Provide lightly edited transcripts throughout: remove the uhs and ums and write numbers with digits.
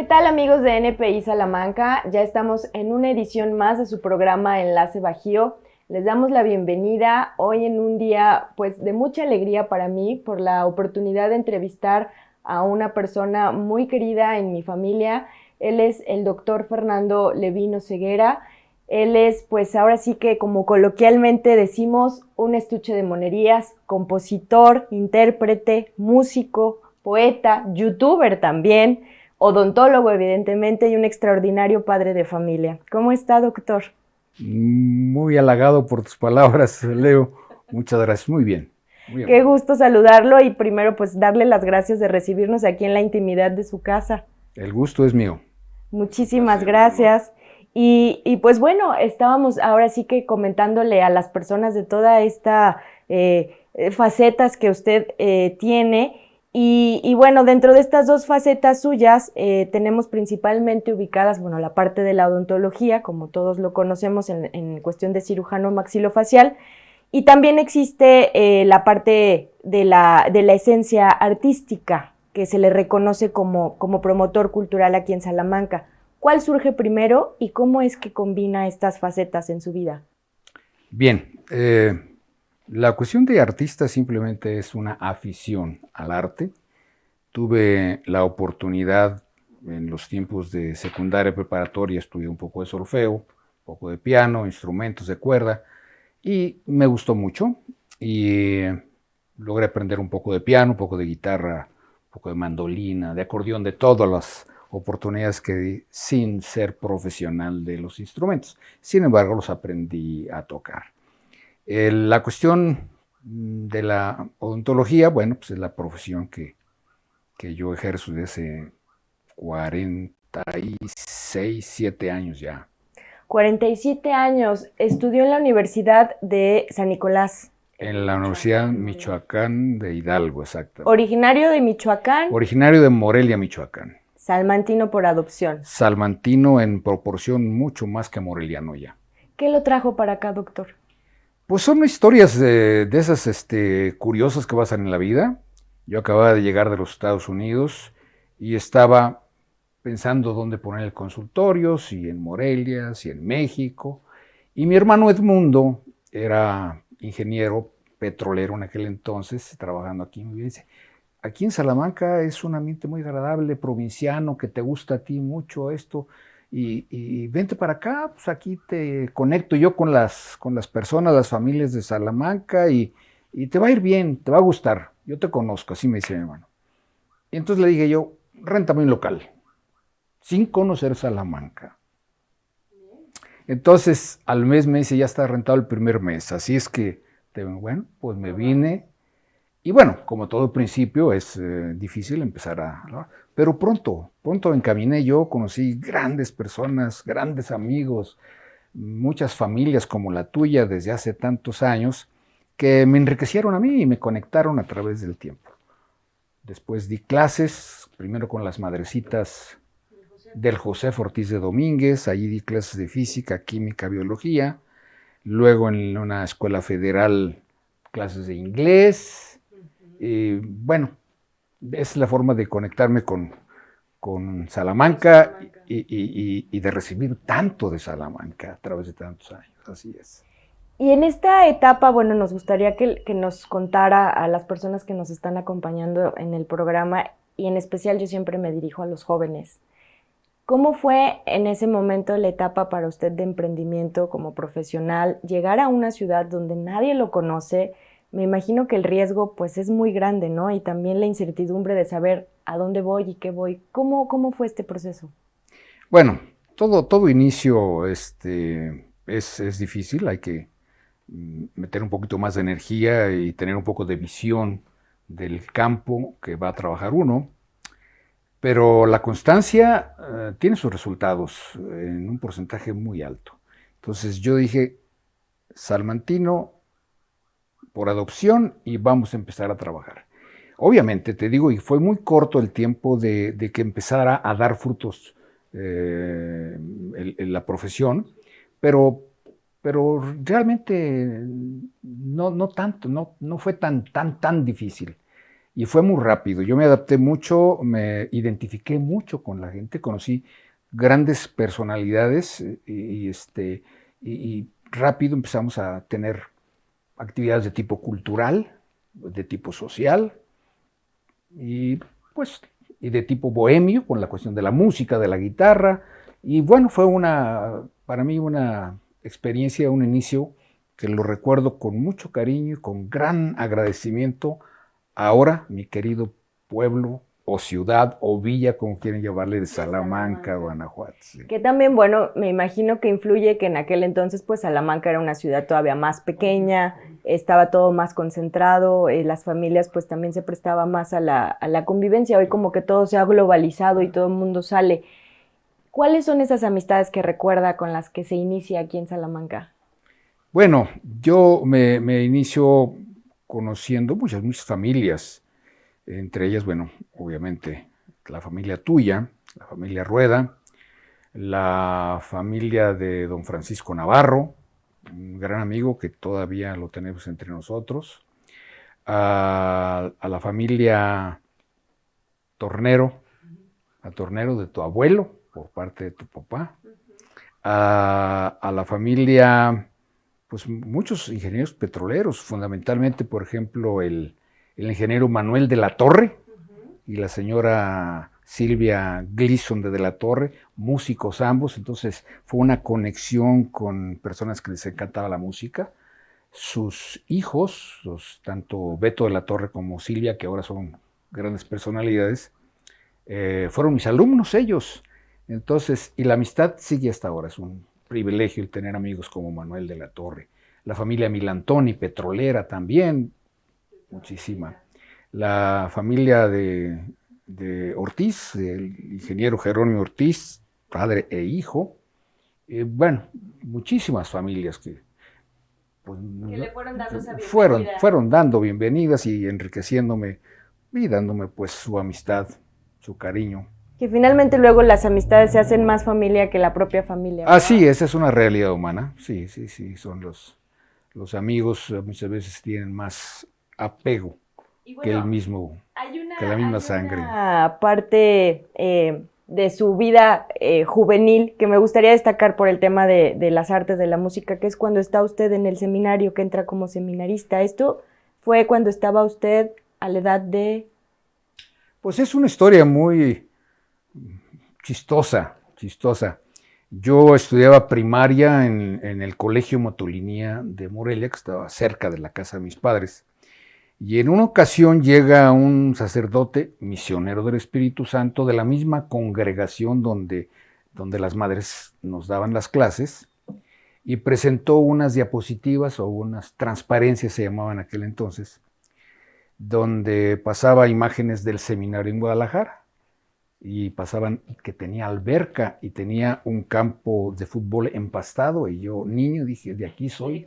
tal amigos de NPI Salamanca? Ya estamos en una edición más de su programa Enlace Bajío. Les damos la bienvenida hoy en un día pues de mucha alegría para mí por la oportunidad de entrevistar a una persona muy querida en mi familia. Él es el doctor Fernando Levino Ceguera. Él es pues ahora sí que como coloquialmente decimos un estuche de monerías, compositor, intérprete, músico, poeta, youtuber también, odontólogo evidentemente y un extraordinario padre de familia. ¿Cómo está, doctor? Muy halagado por tus palabras, Leo. Muchas gracias. Muy bien, muy Qué amable. gusto saludarlo y primero pues darle las gracias de recibirnos aquí en la intimidad de su casa. El gusto es mío. Un Muchísimas placer, un honor. gracias. Pues bueno, estábamos ahora sí que comentándole a las personas de toda esta facetas que usted tiene. Bueno, dentro de estas dos facetas suyas tenemos principalmente ubicadas, bueno, la parte de la odontología, como todos lo conocemos en cuestión de cirujano maxilofacial, y también existe la parte de la esencia artística, que se le reconoce como promotor cultural aquí en Salamanca. ¿Cuál surge primero y cómo es que combina estas facetas en su vida? Bien, la cuestión de artista simplemente es una afición al arte. Tuve la oportunidad en los tiempos de secundaria preparatoria, estudié un poco de solfeo, un poco de piano, instrumentos de cuerda, y me gustó mucho. Y logré aprender un poco de piano, un poco de guitarra, un poco de mandolina, de acordeón, de todas las oportunidades que di sin ser profesional de los instrumentos. Sin embargo, los aprendí a tocar. La cuestión de la odontología, bueno, pues es la profesión que yo ejerzo desde hace 46, 7 años ya. 47 años, estudió en la Universidad de San Nicolás, En la Universidad Michoacán de Hidalgo, exactamente. originario de Michoacán, Originario de Morelia, Michoacán. salmantino por adopción. Salmantino en proporción mucho más que moreliano ya. ¿Qué lo trajo para acá, doctor? Pues son historias de esas curiosas que pasan en la vida. Yo acababa de llegar de los Estados Unidos y estaba pensando dónde poner el consultorio, si en Morelia, si en México. Y mi hermano Edmundo era ingeniero petrolero en aquel entonces, trabajando aquí. Me dice, aquí en Salamanca es un ambiente muy agradable, provinciano, que te gusta a ti mucho esto, y vente para acá, pues aquí te conecto yo con las personas, las familias de Salamanca, y te va a ir bien, te va a gustar, yo te conozco, así me dice mi hermano. Y entonces le dije yo, réntame un local, sin conocer Salamanca. Entonces al mes me dice, ya está rentado el primer mes, así es que, bueno, pues me vine. Y bueno, como todo principio es difícil empezar a... Pero pronto encaminé yo, conocí grandes personas, grandes amigos, muchas familias como la tuya desde hace tantos años, que me enriquecieron a mí y me conectaron a través del tiempo. Después di clases, primero con las madrecitas del José Ortiz de Domínguez, allí di clases de física, química, biología, luego en una escuela federal clases de inglés. Bueno, es la forma de conectarme con Salamanca y de recibir tanto de Salamanca a través de tantos años. Así es. Y en esta etapa, bueno, nos gustaría que nos contara a las personas que nos están acompañando en el programa, y en especial yo siempre me dirijo a los jóvenes. ¿Cómo fue en ese momento la etapa para usted de emprendimiento como profesional? Llegar a una ciudad donde nadie lo conoce, me imagino que el riesgo pues es muy grande, ¿no? Y también la incertidumbre de saber a dónde voy y qué voy. ¿Cómo fue este proceso? Bueno, todo inicio es difícil, hay que meter un poquito más de energía y tener un poco de visión del campo que va a trabajar uno. Pero la constancia tiene sus resultados en un porcentaje muy alto. Entonces yo dije, salmantino por adopción y vamos a empezar a trabajar. Obviamente, te digo, y fue muy corto el tiempo de que empezara a dar frutos la profesión, pero, pero realmente no tanto, no fue tan difícil. y fue muy rápido. Yo me adapté mucho, me identifiqué mucho con la gente, conocí grandes personalidades y rápido empezamos a tener actividades de tipo cultural, de tipo social y pues y de tipo bohemio, con la cuestión de la música, de la guitarra. Y bueno, fue para mí una experiencia, un inicio que lo recuerdo con mucho cariño y con gran agradecimiento. Ahora, mi querido pueblo o ciudad o villa, como quieren llamarle, de Salamanca, Guanajuato. Sí. Que también, bueno, me imagino que influye que en aquel entonces, pues Salamanca era una ciudad todavía más pequeña, estaba todo más concentrado, las familias pues también se prestaba más a la convivencia. Hoy como que todo se ha globalizado y todo el mundo sale. ¿Cuáles son esas amistades que recuerda con las que se inicia aquí en Salamanca? Bueno, yo me inicio conociendo muchas familias, entre ellas, bueno, obviamente la familia tuya, la familia Rueda, la familia de don Francisco Navarro, un gran amigo que todavía lo tenemos entre nosotros, a la familia Tornero, a Tornero de tu abuelo, por parte de tu papá, a la familia, pues muchos ingenieros petroleros, fundamentalmente, por ejemplo, el ingeniero Manuel de la Torre y la señora Silvia Gleason de la Torre, músicos ambos, entonces fue una conexión con personas que les encantaba la música. Sus hijos, tanto Beto de la Torre como Silvia, que ahora son grandes personalidades, fueron mis alumnos ellos. Entonces, y la amistad sigue hasta ahora, es un privilegio el tener amigos como Manuel de la Torre. La familia Milantoni, petrolera también, muchísima. La familia de Ortiz, el ingeniero Jerónimo Ortiz, padre e hijo. Bueno, muchísimas familias que, pues, que le fueron dando esa bienvenida. Fueron dando bienvenidas y enriqueciéndome y dándome pues su amistad, su cariño. Que finalmente luego las amistades se hacen más familia que la propia familia, ¿verdad? Sí, esa es una realidad humana. Sí, son los amigos muchas veces tienen más apego bueno, que que la misma sangre. Una parte de su vida juvenil que me gustaría destacar por el tema de las artes, de la música, que es cuando está usted en el seminario, que entra como seminarista. ¿Esto fue cuando estaba usted a la edad de...? Pues es una historia muy chistosa. Yo estudiaba primaria en el Colegio Motolinía de Morelia, que estaba cerca de la casa de mis padres. Y en una ocasión llega un sacerdote misionero del Espíritu Santo de la misma congregación donde las madres nos daban las clases y presentó unas diapositivas o unas transparencias, se llamaban aquel entonces, donde pasaba imágenes del seminario en Guadalajara y pasaban que tenía alberca y tenía un campo de fútbol empastado y yo, niño, dije, de aquí soy.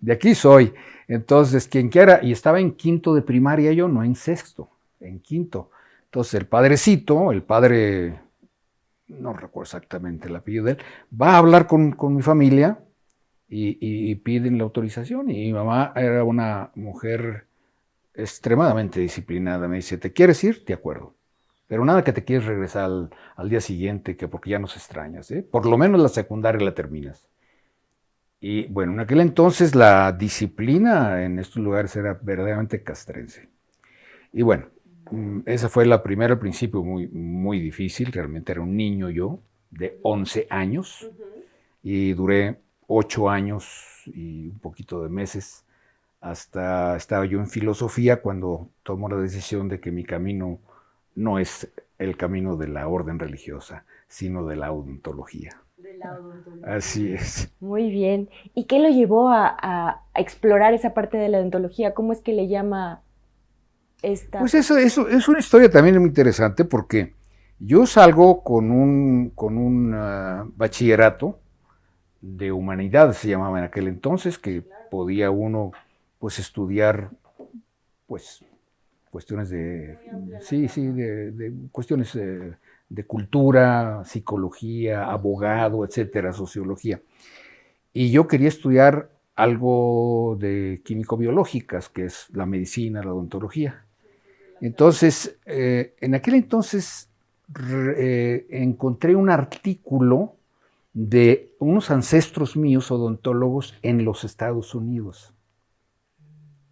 De aquí soy. Entonces, quien quiera, y estaba en quinto de primaria yo, no en sexto, en quinto. Entonces, el padrecito, el padre, no recuerdo exactamente el apellido de él, va a hablar con mi familia y piden la autorización. Y mi mamá era una mujer extremadamente disciplinada. Me dice, ¿te quieres ir? De acuerdo. Pero nada que te quieres regresar al día siguiente, que porque ya nos extrañas, ¿eh? Por lo menos la secundaria la terminas. Y bueno, en aquel entonces la disciplina en estos lugares era verdaderamente castrense. Y bueno, esa fue la primera, al principio muy, muy difícil, realmente era un niño yo, de 11 años, y duré 8 años y un poquito de meses, hasta estaba yo en filosofía cuando tomo la decisión de que mi camino no es el camino de la orden religiosa, sino de la odontología. Así es. Muy bien. ¿Y qué lo llevó a explorar esa parte de la odontología? ¿Cómo es que le llama esta? Pues eso es una historia también muy interesante porque yo salgo con un bachillerato de humanidades, se llamaba en aquel entonces, que podía uno pues estudiar pues cuestiones de cuestiones de cultura, psicología, abogado, etcétera, sociología. Y yo quería estudiar algo de químico-biológicas, que es la medicina, la odontología. Entonces, en aquel entonces encontré un artículo de unos ancestros míos odontólogos en los Estados Unidos.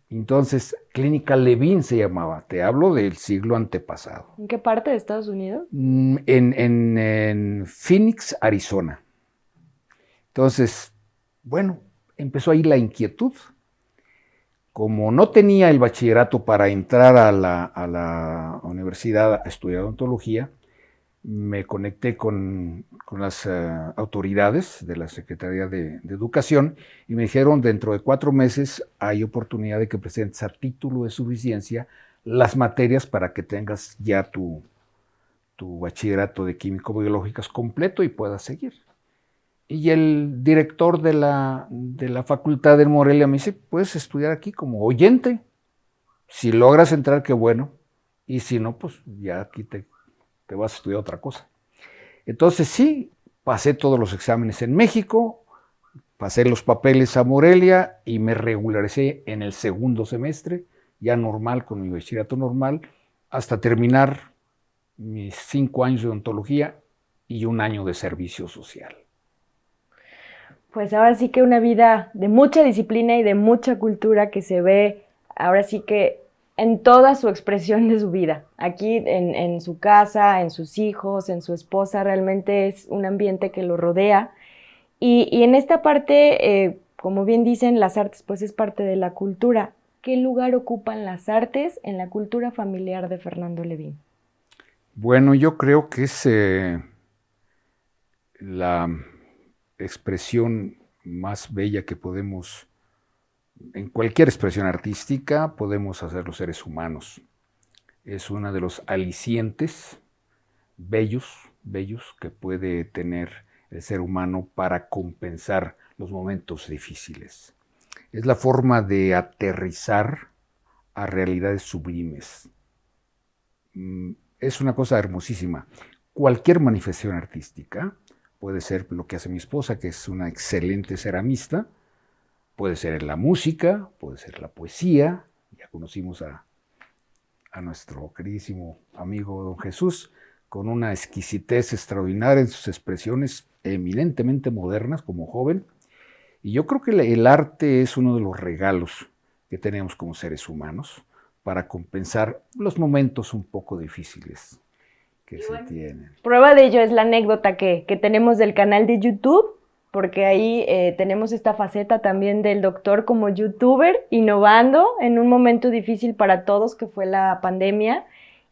Entonces, Clínica Levin se llamaba, te hablo del siglo antepasado. ¿En qué parte de Estados Unidos? En Phoenix, Arizona. Entonces, bueno, empezó ahí la inquietud. Como no tenía el bachillerato para entrar a la universidad a estudiar odontología, me conecté con las autoridades de la Secretaría de Educación y me dijeron, dentro de 4 meses hay oportunidad de que presentes a título de suficiencia las materias para que tengas ya tu bachillerato de químico-biológicas completo y puedas seguir. Y el director de la facultad de Morelia me dice, puedes estudiar aquí como oyente. Si logras entrar, qué bueno. Y si no, pues ya aquí te vas a estudiar otra cosa. Entonces sí, pasé todos los exámenes en México, pasé los papeles a Morelia y me regularicé en el segundo semestre, ya normal, con mi bachillerato normal, hasta terminar mis 5 años de odontología y 1 año de servicio social. Pues ahora sí que una vida de mucha disciplina y de mucha cultura que se ve ahora sí que en toda su expresión de su vida. Aquí en su casa, en sus hijos, en su esposa, realmente es un ambiente que lo rodea. Y en esta parte, como bien dicen, las artes pues es parte de la cultura. ¿Qué lugar ocupan las artes en la cultura familiar de Fernando Levin? Bueno, yo creo que es la expresión más bella que podemos, en cualquier expresión artística, podemos hacer los seres humanos. Es uno de los alicientes bellos que puede tener el ser humano para compensar los momentos difíciles. Es la forma de aterrizar a realidades sublimes. Es una cosa hermosísima. Cualquier manifestación artística, puede ser lo que hace mi esposa, que es una excelente ceramista, puede ser la música, puede ser la poesía. Ya conocimos a nuestro queridísimo amigo don Jesús, con una exquisitez extraordinaria en sus expresiones eminentemente modernas como joven. Y yo creo que el arte es uno de los regalos que tenemos como seres humanos para compensar los momentos un poco difíciles que se tienen. Prueba de ello es la anécdota que tenemos del canal de YouTube, porque ahí tenemos esta faceta también del doctor como youtuber, innovando en un momento difícil para todos, que fue la pandemia.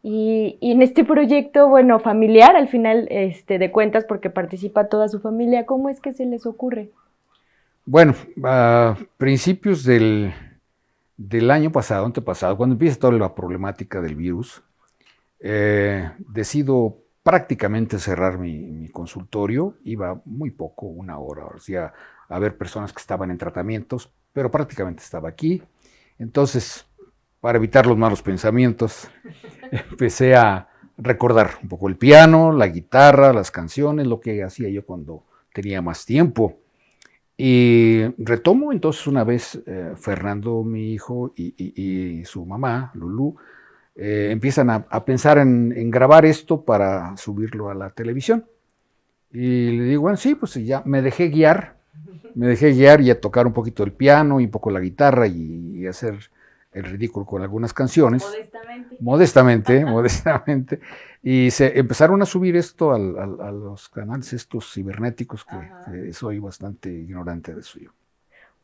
Y en este proyecto, bueno, familiar, al final de cuentas, porque participa toda su familia, ¿cómo es que se les ocurre? Bueno, a principios del año pasado, antepasado, cuando empieza toda la problemática del virus, decido prácticamente cerrar mi consultorio. Iba muy poco, 1 hora, o sea, a ver personas que estaban en tratamientos, pero prácticamente estaba aquí. Entonces, para evitar los malos pensamientos, empecé a recordar un poco el piano, la guitarra, las canciones, lo que hacía yo cuando tenía más tiempo. Y retomo entonces una vez Fernando, mi hijo, y su mamá, Lulú, empiezan a pensar en grabar esto para subirlo a la televisión. Y le digo, bueno, sí, pues ya me dejé guiar y a tocar un poquito el piano y un poco la guitarra y hacer el ridículo con algunas canciones. Modestamente. Y se empezaron a subir esto a los canales estos cibernéticos que soy bastante ignorante de eso yo.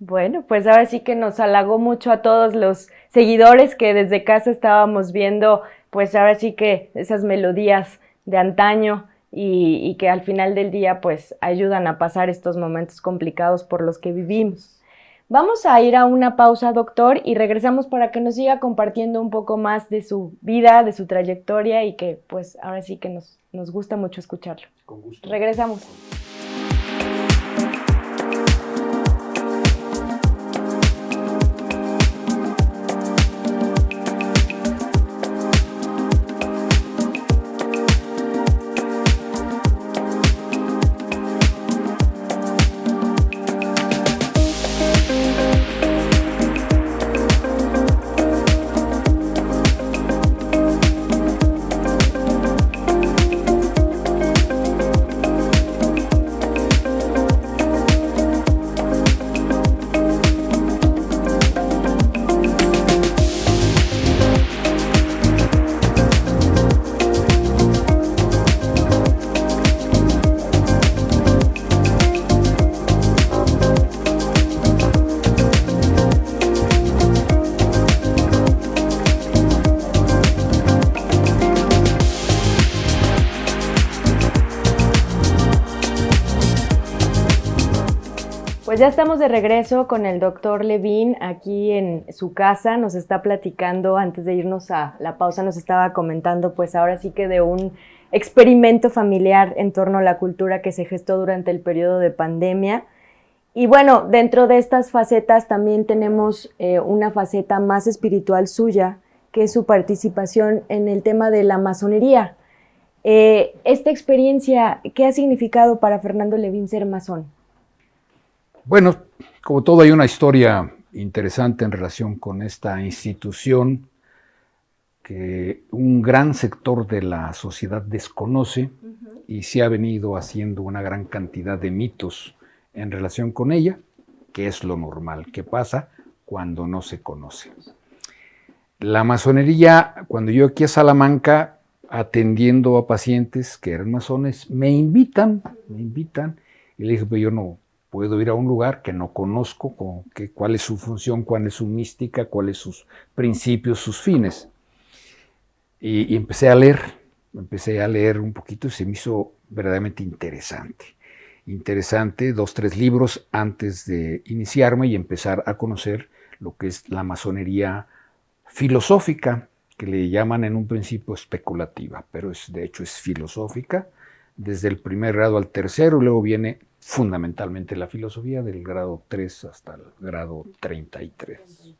Bueno, pues ahora sí que nos halagó mucho a todos los seguidores que desde casa estábamos viendo, pues ahora sí que esas melodías de antaño y que al final del día pues ayudan a pasar estos momentos complicados por los que vivimos. Vamos a ir a una pausa, doctor, y regresamos para que nos siga compartiendo un poco más de su vida, de su trayectoria y que pues ahora sí que nos gusta mucho escucharlo. Con gusto. Regresamos. ya estamos de regreso con el doctor Levin aquí en su casa. Nos está platicando, antes de irnos a la pausa, nos estaba comentando pues ahora sí que de un experimento familiar en torno a la cultura que se gestó durante el periodo de pandemia. Y bueno, dentro de estas facetas también tenemos una faceta más espiritual suya, que es su participación en el tema de la masonería. Esta experiencia, ¿qué ha significado para Fernando Levin ser masón? Bueno, como todo hay una historia interesante en relación con esta institución que un gran sector de la sociedad desconoce y se ha venido haciendo una gran cantidad de mitos en relación con ella, que es lo normal que pasa cuando no se conoce. La masonería, cuando yo aquí a Salamanca, atendiendo a pacientes que eran masones, me invitan, y le dije, pues yo no puedo ir a un lugar que no conozco, cuál es su función, cuál es su mística, cuáles sus principios, sus fines. Y empecé a leer un poquito y se me hizo verdaderamente interesante, 2, 3 libros antes de iniciarme y empezar a conocer lo que es la masonería filosófica, que le llaman en un principio especulativa, pero de hecho es filosófica, desde el primer grado al tercero, y luego viene fundamentalmente la filosofía del grado 3 hasta el grado 33.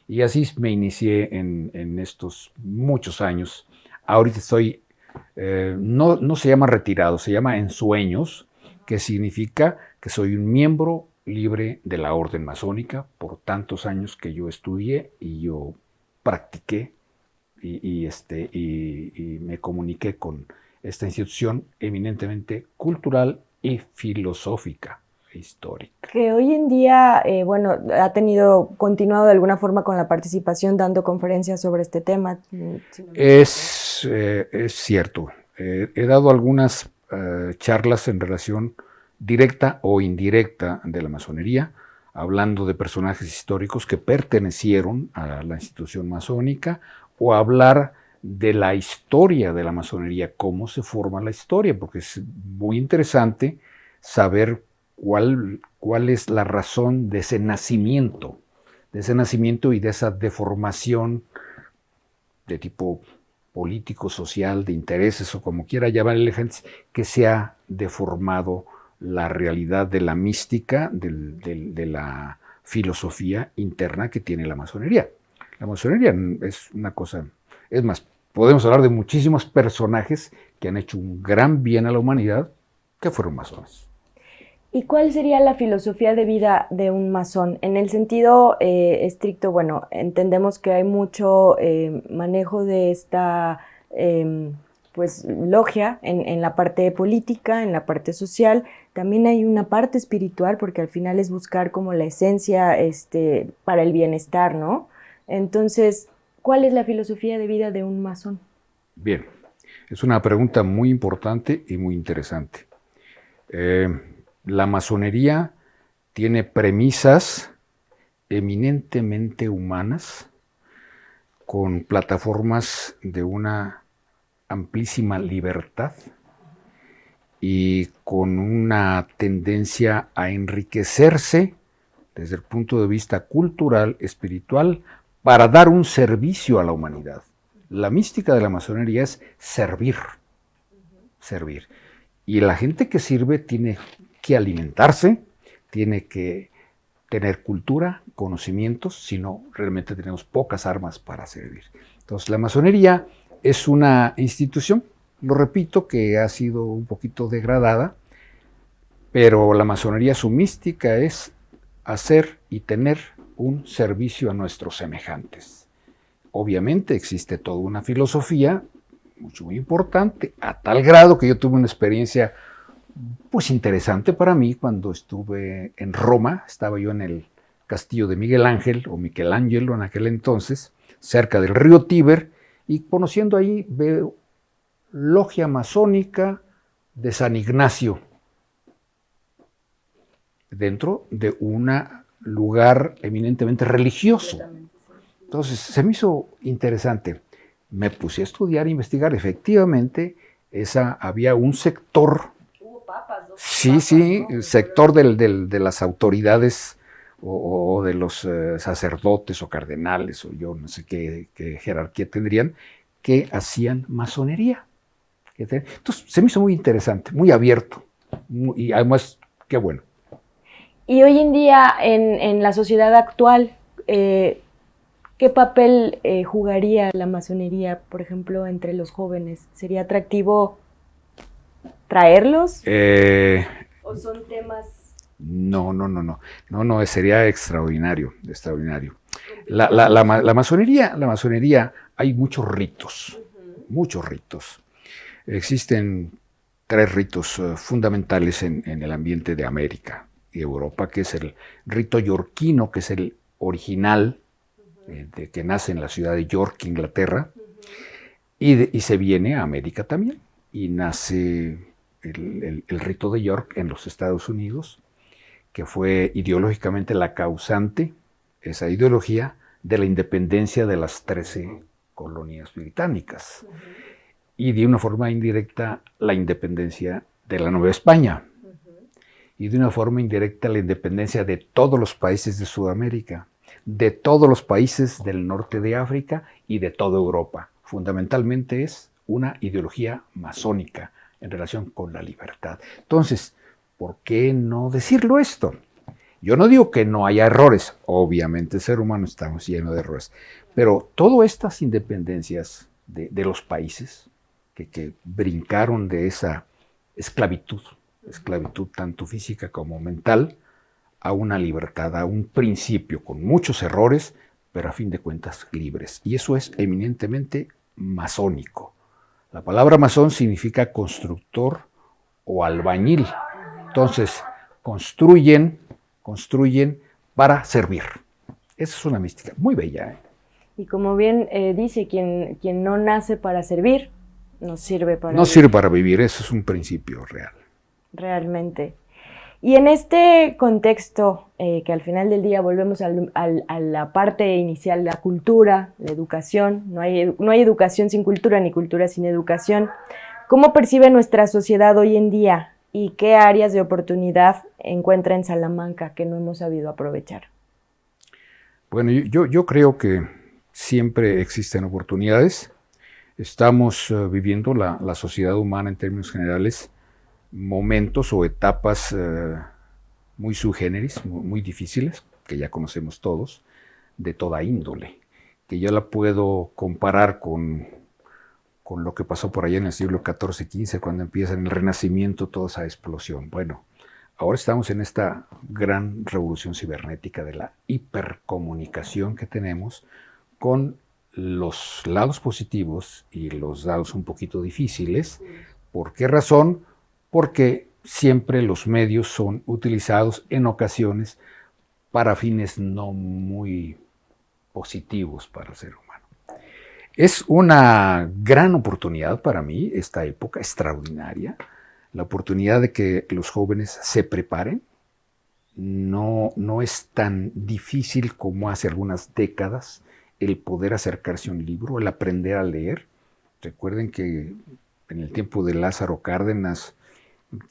Y así me inicié en estos muchos años. Ahorita estoy, no se llama retirado, se llama en sueños, que significa que soy un miembro libre de la orden masónica por tantos años que yo estudié y yo practiqué y me comuniqué con esta institución eminentemente cultural y filosófica e histórica. Que hoy en día, ha continuado de alguna forma con la participación dando conferencias sobre este tema. Es cierto. He dado algunas charlas en relación directa o indirecta de la masonería, hablando de personajes históricos que pertenecieron a la institución masónica, o hablar de la historia de la masonería, cómo se forma la historia, porque es muy interesante saber cuál es la razón de ese nacimiento y de esa deformación de tipo político, social, de intereses o como quiera llamarle gente, que se ha deformado la realidad de la mística, de la filosofía interna que tiene la masonería. La masonería es una cosa, es más, podemos hablar de muchísimos personajes que han hecho un gran bien a la humanidad que fueron masones. ¿Y cuál sería la filosofía de vida de un masón? En el sentido estricto, bueno, entendemos que hay mucho manejo de esta logia en la parte política, en la parte social. También hay una parte espiritual, porque al final es buscar como la esencia para el bienestar, ¿no? Entonces, ¿cuál es la filosofía de vida de un masón? Bien, es una pregunta muy importante y muy interesante. La masonería tiene premisas eminentemente humanas, con plataformas de una amplísima libertad y con una tendencia a enriquecerse desde el punto de vista cultural, espiritual, para dar un servicio a la humanidad. La mística de la masonería es servir. Y la gente que sirve tiene que alimentarse, tiene que tener cultura, conocimientos, si no, realmente tenemos pocas armas para servir. Entonces, la masonería es una institución, lo repito, que ha sido un poquito degradada, pero la masonería, su mística es hacer y tener un servicio a nuestros semejantes. Obviamente existe toda una filosofía muy importante, a tal grado que yo tuve una experiencia pues interesante para mí cuando estuve en Roma. Estaba yo en el castillo de Miguel Ángel, o Michelangelo en aquel entonces, cerca del río Tíber, y conociendo ahí veo logia masónica de San Ignacio, dentro de un lugar eminentemente religioso. Entonces se me hizo interesante. Me puse a estudiar, a investigar. Efectivamente, había un sector. Hubo papas, Sí, sí, sector de las autoridades o de los sacerdotes o cardenales o yo no sé qué jerarquía tendrían, que hacían masonería. Entonces se me hizo muy interesante, muy abierto y además, qué bueno. Y hoy en día, en la sociedad actual, ¿qué papel jugaría la masonería, por ejemplo, entre los jóvenes? ¿Sería atractivo traerlos? ¿O son temas? No, no, no, no, no, no, sería extraordinario, extraordinario. La masonería, hay muchos ritos, muchos ritos. Existen tres ritos fundamentales en el ambiente de América y Europa, que es el rito yorquino, que es el original, que nace en la ciudad de York, Inglaterra, y se viene a América también, y nace el rito de York en los Estados Unidos, que fue ideológicamente la causante, esa ideología, de la independencia de las 13 colonias británicas. Y de una forma indirecta la independencia de la Nueva España. Y de una forma indirecta la independencia de todos los países de Sudamérica, de todos los países del norte de África y de toda Europa. Fundamentalmente es una ideología masónica en relación con la libertad. Entonces, ¿por qué no decirlo esto? Yo no digo que no haya errores, obviamente el ser humano estamos lleno de errores, pero todas estas independencias de los países que brincaron de esa esclavitud tanto física como mental, a una libertad, a un principio con muchos errores, pero a fin de cuentas libres. Y eso es eminentemente masónico. La palabra masón significa constructor o albañil. Entonces, construyen para servir. Esa es una mística muy bella. Y como bien dice, quien no nace para servir, no sirve para no vivir. sirve para vivir, eso es un principio real. Realmente. Y en este contexto, que al final del día volvemos a la parte inicial, la cultura, la educación, no hay educación sin cultura ni cultura sin educación. ¿Cómo percibe nuestra sociedad hoy en día y qué áreas de oportunidad encuentra en Salamanca que no hemos sabido aprovechar? Bueno, yo creo que siempre existen oportunidades. Estamos viviendo la sociedad humana en términos generales momentos o etapas muy subgéneris, muy difíciles, que ya conocemos todos, de toda índole, que yo la puedo comparar con lo que pasó por allá en el siglo XIV-XV, cuando empieza en el Renacimiento toda esa explosión. Bueno, ahora estamos en esta gran revolución cibernética de la hipercomunicación que tenemos con los lados positivos y los lados un poquito difíciles. ¿Por qué razón? Porque siempre los medios son utilizados en ocasiones para fines no muy positivos para el ser humano. Es una gran oportunidad para mí, esta época extraordinaria, la oportunidad de que los jóvenes se preparen. No es tan difícil como hace algunas décadas el poder acercarse a un libro, el aprender a leer. Recuerden que en el tiempo de Lázaro Cárdenas,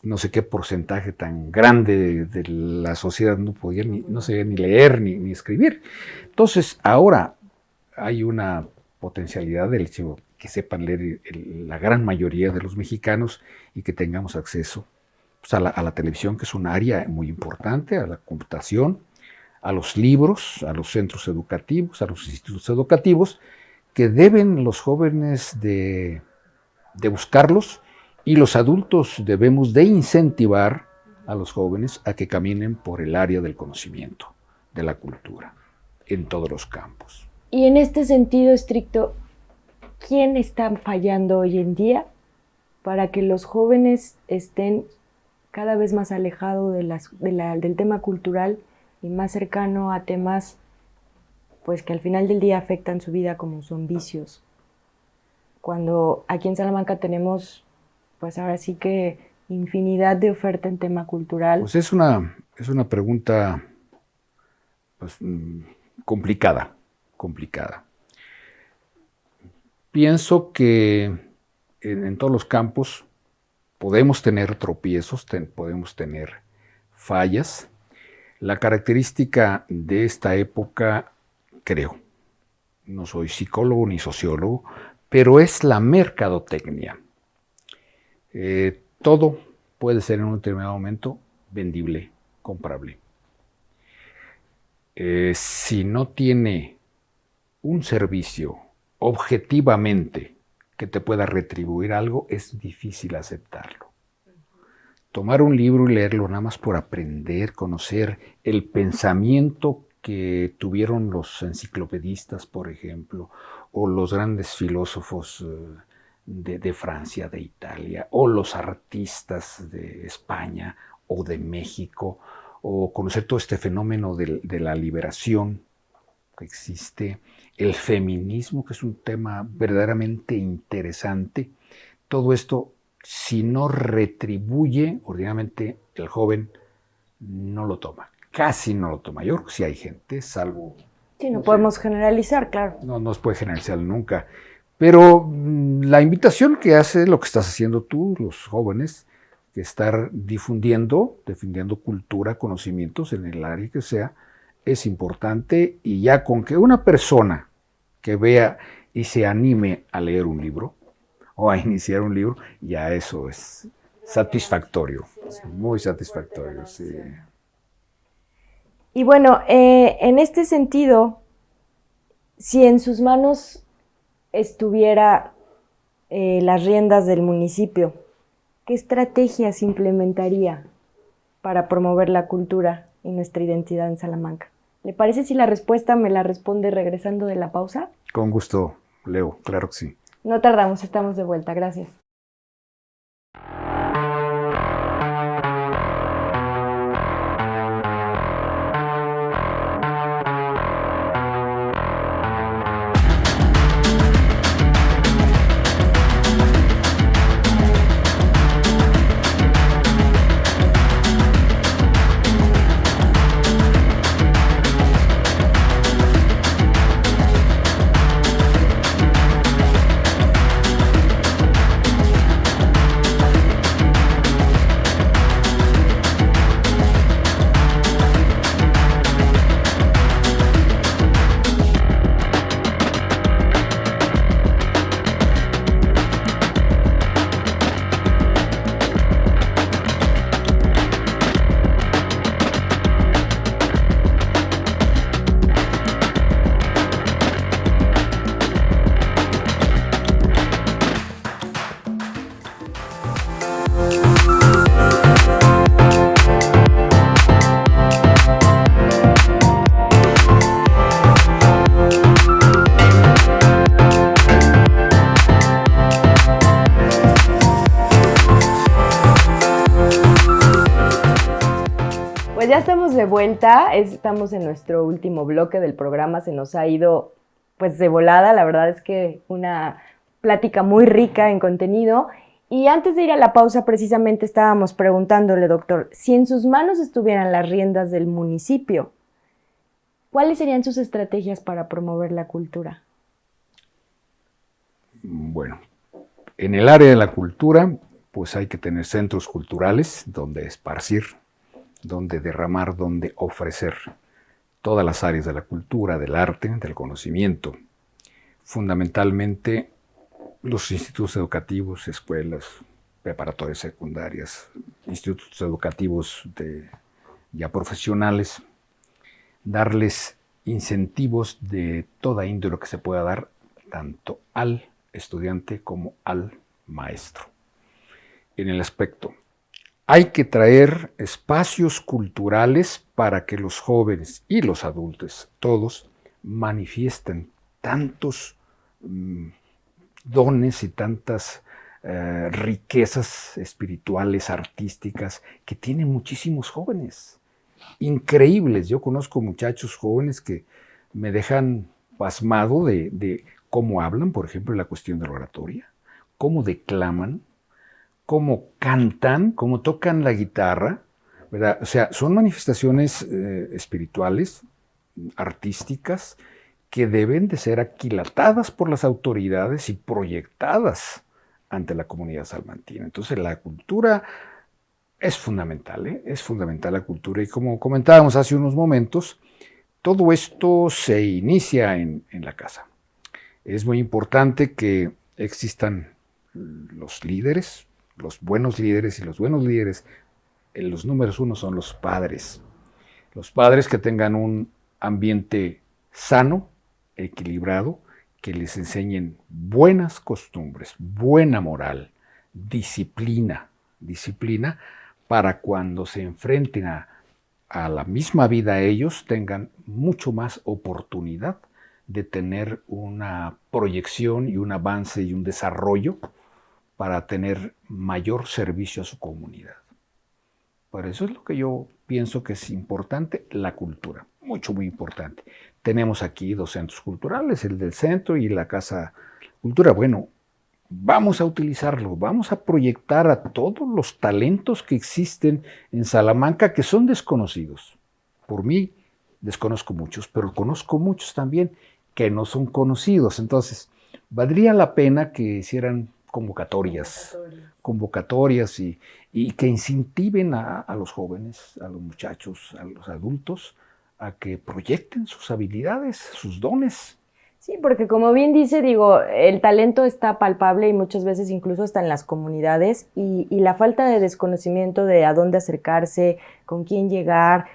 no sé qué porcentaje tan grande de la sociedad no sabía ni leer ni escribir. Entonces, ahora hay una potencialidad del hecho que sepan leer la gran mayoría de los mexicanos y que tengamos acceso pues, a la televisión, que es un área muy importante, a la computación, a los libros, a los centros educativos, a los institutos educativos, que deben los jóvenes de buscarlos, y los adultos debemos de incentivar a los jóvenes a que caminen por el área del conocimiento, de la cultura, en todos los campos. Y en este sentido estricto, ¿quién está fallando hoy en día para que los jóvenes estén cada vez más alejados del tema cultural y más cercano a temas pues que al final del día afectan su vida, como son vicios? Cuando aquí en Salamanca tenemos pues ahora sí que infinidad de oferta en tema cultural. Pues es una pregunta pues, complicada. Pienso que en todos los campos podemos tener tropiezos, podemos tener fallas. La característica de esta época, creo, no soy psicólogo ni sociólogo, pero es la mercadotecnia. Todo puede ser en un determinado momento vendible, comprable. Si no tiene un servicio objetivamente que te pueda retribuir algo, es difícil aceptarlo. Tomar un libro y leerlo nada más por aprender, conocer el pensamiento que tuvieron los enciclopedistas, por ejemplo, o los grandes filósofos de Francia, de Italia, o los artistas de España o de México, o conocer todo este fenómeno de la liberación que existe, el feminismo, que es un tema verdaderamente interesante. Todo esto, si no retribuye, ordinariamente el joven no lo toma, casi no lo toma. Yo creo que sí hay gente, salvo... Sí, no podemos generalizar, claro. No se puede generalizar nunca. Pero la invitación que hace lo que estás haciendo tú, los jóvenes, que estar difundiendo cultura, conocimientos en el área que sea, es importante, y ya con que una persona que vea y se anime a leer un libro o a iniciar un libro, ya eso es satisfactorio, es muy satisfactorio, sí. Y bueno, en este sentido, si en sus manos estuviera las riendas del municipio, ¿qué estrategias implementaría para promover la cultura y nuestra identidad en Salamanca? ¿Le parece si la respuesta me la responde regresando de la pausa? Con gusto, Leo, claro que sí. No tardamos, estamos de vuelta, gracias. Pues ya estamos de vuelta, estamos en nuestro último bloque del programa, se nos ha ido pues de volada, la verdad es que una plática muy rica en contenido. Y antes de ir a la pausa, precisamente estábamos preguntándole, doctor, si en sus manos estuvieran las riendas del municipio, ¿cuáles serían sus estrategias para promover la cultura? Bueno, en el área de la cultura, pues hay que tener centros culturales donde esparcir, donde derramar, donde ofrecer todas las áreas de la cultura, del arte, del conocimiento. Fundamentalmente los institutos educativos, escuelas, preparatorias secundarias, institutos educativos ya profesionales, darles incentivos de toda índole que se pueda dar, tanto al estudiante como al maestro. En el aspecto, hay que traer espacios culturales para que los jóvenes y los adultos, todos, manifiesten tantos dones y tantas riquezas espirituales, artísticas, que tienen muchísimos jóvenes. Increíbles. Yo conozco muchachos jóvenes que me dejan pasmado de cómo hablan, por ejemplo, la cuestión de la oratoria, cómo declaman, cómo cantan, cómo tocan la guitarra, ¿verdad? O sea, son manifestaciones espirituales, artísticas, que deben de ser aquilatadas por las autoridades y proyectadas ante la comunidad salmantina. Entonces la cultura es fundamental, ¿eh? Es fundamental la cultura, y como comentábamos hace unos momentos, todo esto se inicia en la casa. Es muy importante que existan los líderes, los buenos líderes, y los buenos líderes, los números uno son los padres. Los padres que tengan un ambiente sano, equilibrado, que les enseñen buenas costumbres, buena moral, disciplina, para cuando se enfrenten a la misma vida ellos tengan mucho más oportunidad de tener una proyección y un avance y un desarrollo para tener mayor servicio a su comunidad. Por eso es lo que yo pienso que es importante, la cultura, muy importante. Tenemos aquí 2 centros culturales, el del centro y la Casa Cultura. Bueno, vamos a utilizarlo, vamos a proyectar a todos los talentos que existen en Salamanca, que son desconocidos. Por mí, desconozco muchos, pero conozco muchos también que no son conocidos. Entonces, valdría la pena que hicieran convocatorias y que incentiven a los jóvenes, a los muchachos, a los adultos, a que proyecten sus habilidades, sus dones. Sí, porque como bien dice, digo, el talento está palpable y muchas veces incluso está en las comunidades, y la falta de desconocimiento de a dónde acercarse, con quién llegar,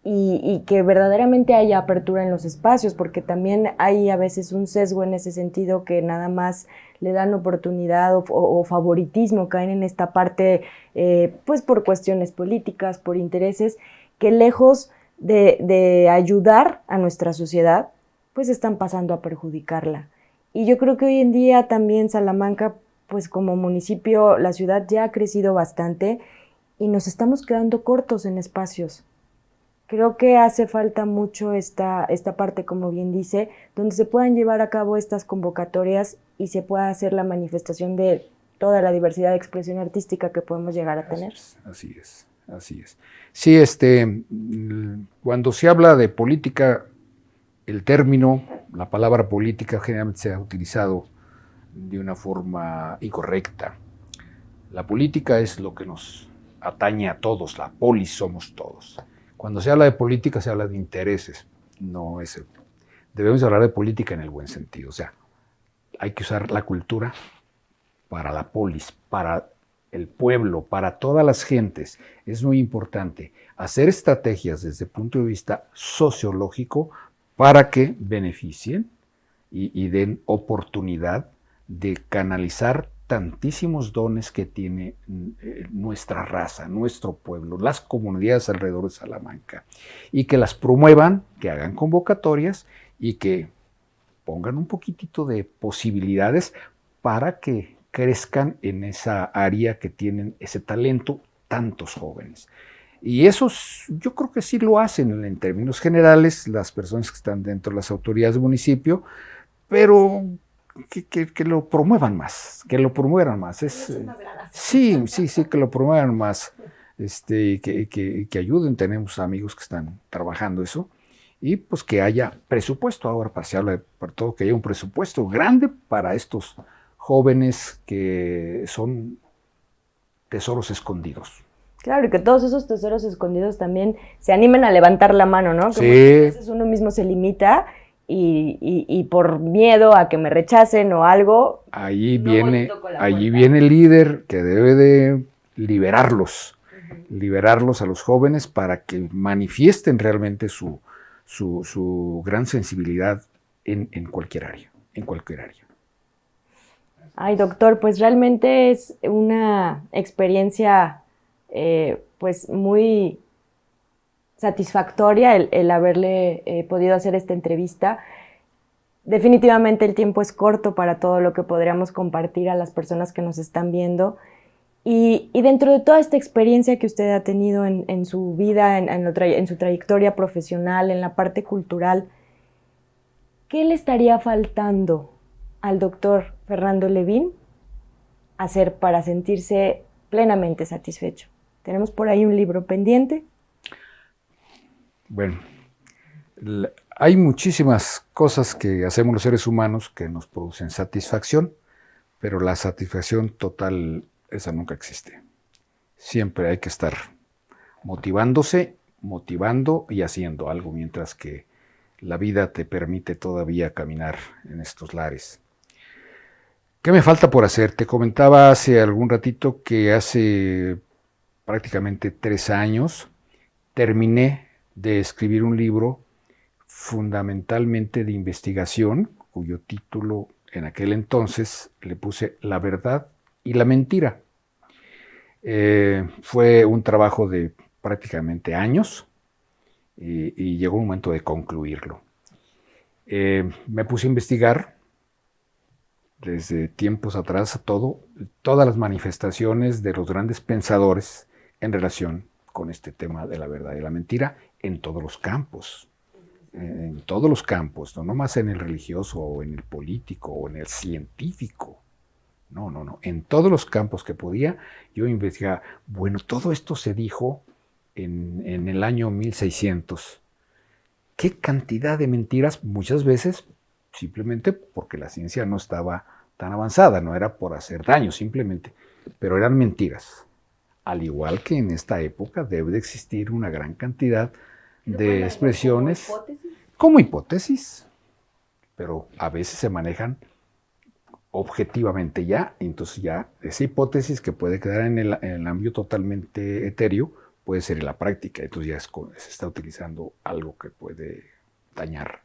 y que verdaderamente haya apertura en los espacios, porque también hay a veces un sesgo en ese sentido, que nada más le dan oportunidad o favoritismo, caen en esta parte, pues por cuestiones políticas, por intereses, que lejos de ayudar a nuestra sociedad, pues están pasando a perjudicarla. Y yo creo que hoy en día también Salamanca, pues como municipio, la ciudad ya ha crecido bastante y nos estamos quedando cortos en espacios. Creo que hace falta mucho esta parte, como bien dice, donde se puedan llevar a cabo estas convocatorias y se pueda hacer la manifestación de toda la diversidad de expresión artística que podemos llegar a tener. Así es. Sí, cuando se habla de política, el término, la palabra política generalmente se ha utilizado de una forma incorrecta. La política es lo que nos atañe a todos, la polis somos todos. Cuando se habla de política se habla de intereses, no es el, debemos hablar de política en el buen sentido, o sea, hay que usar la cultura para la polis, para el pueblo, para todas las gentes. Es muy importante hacer estrategias desde el punto de vista sociológico para que beneficien y den oportunidad de canalizar tantísimos dones que tiene nuestra raza, nuestro pueblo, las comunidades alrededor de Salamanca, y que las promuevan, que hagan convocatorias y que pongan un poquitito de posibilidades para que crezcan en esa área que tienen ese talento tantos jóvenes. Y esos yo creo que sí lo hacen en términos generales las personas que están dentro de las autoridades del municipio, pero que lo promuevan más, Sí, que lo promuevan más, que ayuden. Tenemos amigos que están trabajando eso, y pues que haya presupuesto. Ahora se habla por todo, que haya un presupuesto grande para estos jóvenes que son tesoros escondidos. Claro, y que todos esos tesoros escondidos también se animen a levantar la mano, ¿no? Que sí. Muchas veces uno mismo se limita y por miedo a que me rechacen o algo. Allí viene el líder que debe de liberarlos a los jóvenes para que manifiesten realmente su gran sensibilidad en cualquier área, Ay, doctor, pues realmente es una experiencia pues muy satisfactoria el haberle podido hacer esta entrevista. Definitivamente el tiempo es corto para todo lo que podríamos compartir a las personas que nos están viendo. Y dentro de toda esta experiencia que usted ha tenido en su vida, en su trayectoria profesional, en la parte cultural, ¿qué le estaría faltando al doctor Fernando Levin hacer para sentirse plenamente satisfecho? ¿Tenemos por ahí un libro pendiente? Bueno, hay muchísimas cosas que hacemos los seres humanos que nos producen satisfacción, pero la satisfacción total, esa nunca existe. Siempre hay que estar motivándose, motivando y haciendo algo, mientras que la vida te permite todavía caminar en estos lares. ¿Qué me falta por hacer? Te comentaba hace algún ratito que hace prácticamente 3 años terminé de escribir un libro fundamentalmente de investigación, cuyo título en aquel entonces le puse La verdad y la mentira. Fue un trabajo de prácticamente años y llegó un momento de concluirlo. Me puse a investigar desde tiempos atrás todas las manifestaciones de los grandes pensadores en relación con este tema de la verdad y la mentira en todos los campos. En todos los campos, no más en el religioso o en el político o en el científico. No. En todos los campos que podía, yo investigaba. Bueno, todo esto se dijo en el año 1600. ¿Qué cantidad de mentiras? Muchas veces simplemente porque la ciencia no estaba tan avanzada, no era por hacer daño simplemente, pero eran mentiras. Al igual que en esta época debe de existir una gran cantidad de expresiones como hipótesis, pero a veces se manejan objetivamente ya, entonces ya esa hipótesis que puede quedar en el ámbito totalmente etéreo puede ser en la práctica, entonces ya se está utilizando algo que puede dañar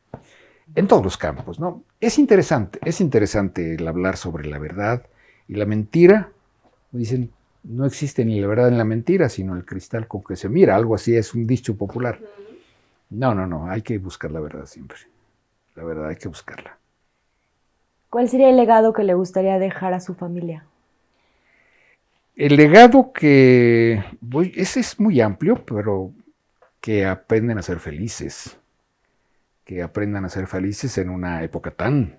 en todos los campos, ¿no? Es interesante el hablar sobre la verdad y la mentira. Dicen, no existe ni la verdad ni la mentira, sino el cristal con que se mira, algo así es un dicho popular. No, hay que buscar la verdad siempre. La verdad hay que buscarla. ¿Cuál sería el legado que le gustaría dejar a su familia? El legado ese es muy amplio, pero que aprendan a ser felices. Que aprendan a ser felices en una época tan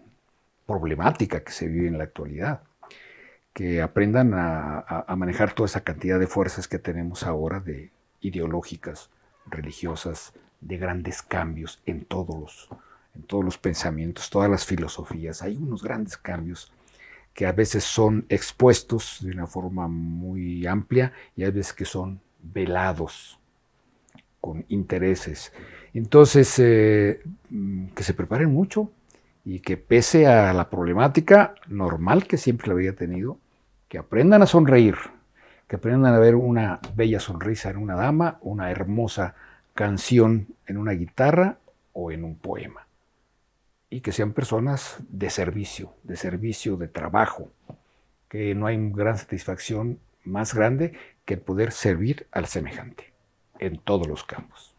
problemática que se vive en la actualidad. Que aprendan a manejar toda esa cantidad de fuerzas que tenemos ahora, de ideológicas, religiosas, de grandes cambios en todos los pensamientos, todas las filosofías. Hay unos grandes cambios que a veces son expuestos de una forma muy amplia y hay veces que son velados con intereses. Entonces, que se preparen mucho y que pese a la problemática normal que siempre la había tenido, que aprendan a sonreír, que aprendan a ver una bella sonrisa en una dama, una hermosa canción en una guitarra o en un poema. Y que sean personas de servicio, de trabajo, que no hay gran satisfacción más grande que el poder servir al semejante en todos los campos.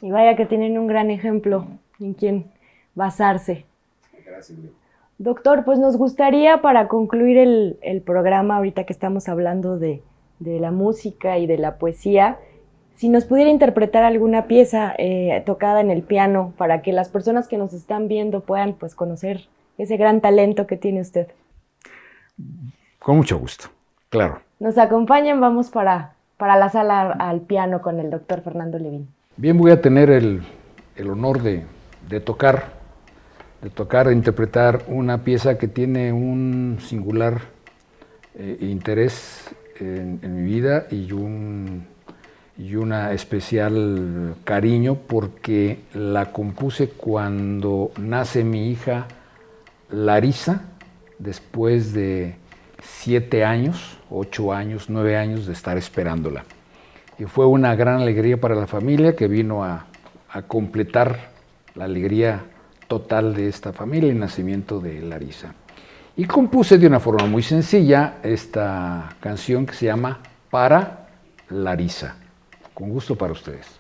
Y vaya que tienen un gran ejemplo en quien basarse. Gracias, Leo. Doctor, pues nos gustaría para concluir el programa, ahorita que estamos hablando de la música y de la poesía, si nos pudiera interpretar alguna pieza tocada en el piano para que las personas que nos están viendo puedan pues conocer ese gran talento que tiene usted. Con mucho gusto, claro. Nos acompañan, vamos para la sala al piano con el doctor Fernando Levin. Bien, voy a tener el honor de tocar, de interpretar una pieza que tiene un singular interés en mi vida y una especial cariño porque la compuse cuando nace mi hija Larisa, después de 7 años, 8 años, 9 años de estar esperándola. Y fue una gran alegría para la familia que vino a completar la alegría total de esta familia, el nacimiento de Larisa. Y compuse de una forma muy sencilla esta canción que se llama Para Larisa. Con gusto para ustedes.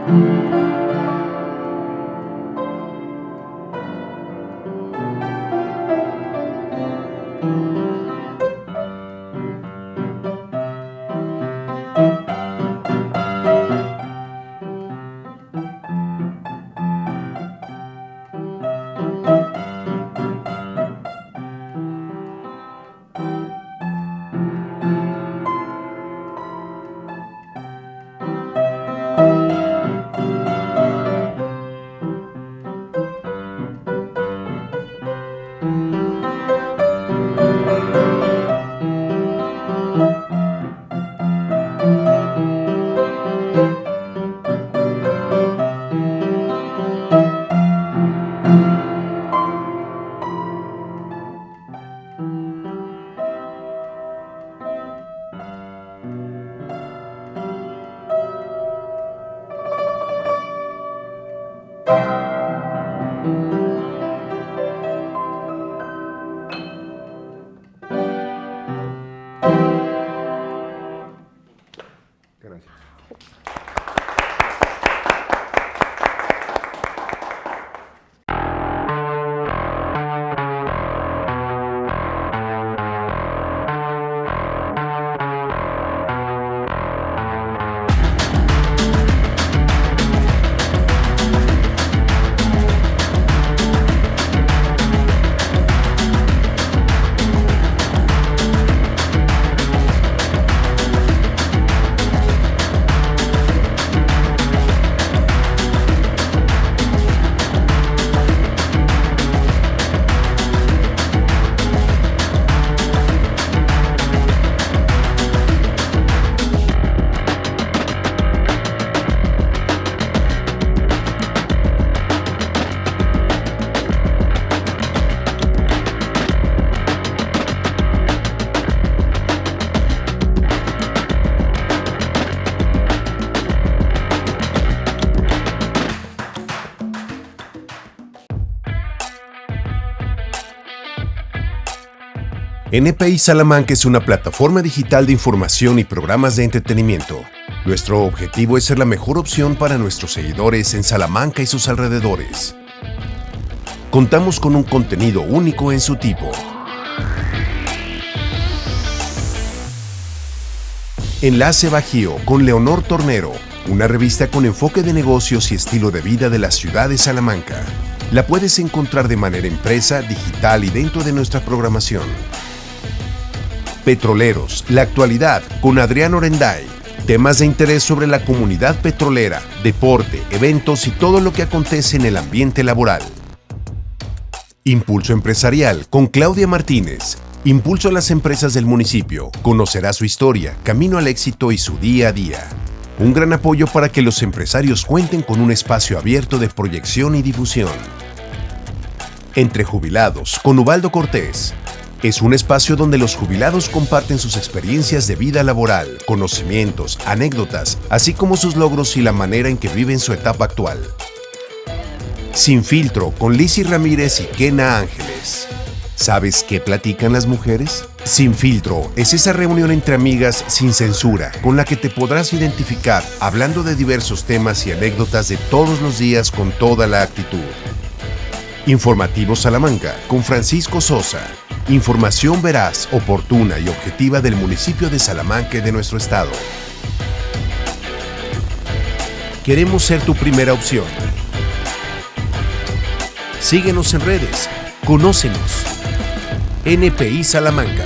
Gracias. NPI Salamanca es una plataforma digital de información y programas de entretenimiento. Nuestro objetivo es ser la mejor opción para nuestros seguidores en Salamanca y sus alrededores. Contamos con un contenido único en su tipo. Enlace Bajío con Leonor Tornero, una revista con enfoque de negocios y estilo de vida de la ciudad de Salamanca. La puedes encontrar de manera impresa, digital y dentro de nuestra programación. Petroleros, la actualidad con Adrián Orenday. Temas de interés sobre la comunidad petrolera, deporte, eventos y todo lo que acontece en el ambiente laboral. Impulso Empresarial con Claudia Martínez. Impulso a las empresas del municipio. Conocerá su historia, camino al éxito y su día a día. Un gran apoyo para que los empresarios cuenten con un espacio abierto de proyección y difusión. Entre Jubilados con Ubaldo Cortés. Es un espacio donde los jubilados comparten sus experiencias de vida laboral, conocimientos, anécdotas, así como sus logros y la manera en que viven su etapa actual. Sin Filtro con Lizzy Ramírez y Kena Ángeles. ¿Sabes qué platican las mujeres? Sin Filtro es esa reunión entre amigas sin censura con la que te podrás identificar hablando de diversos temas y anécdotas de todos los días con toda la actitud. Informativo Salamanca con Francisco Sosa. Información veraz, oportuna y objetiva del municipio de Salamanca y de nuestro estado. Queremos ser tu primera opción. Síguenos en redes. Conócenos. NPI Salamanca.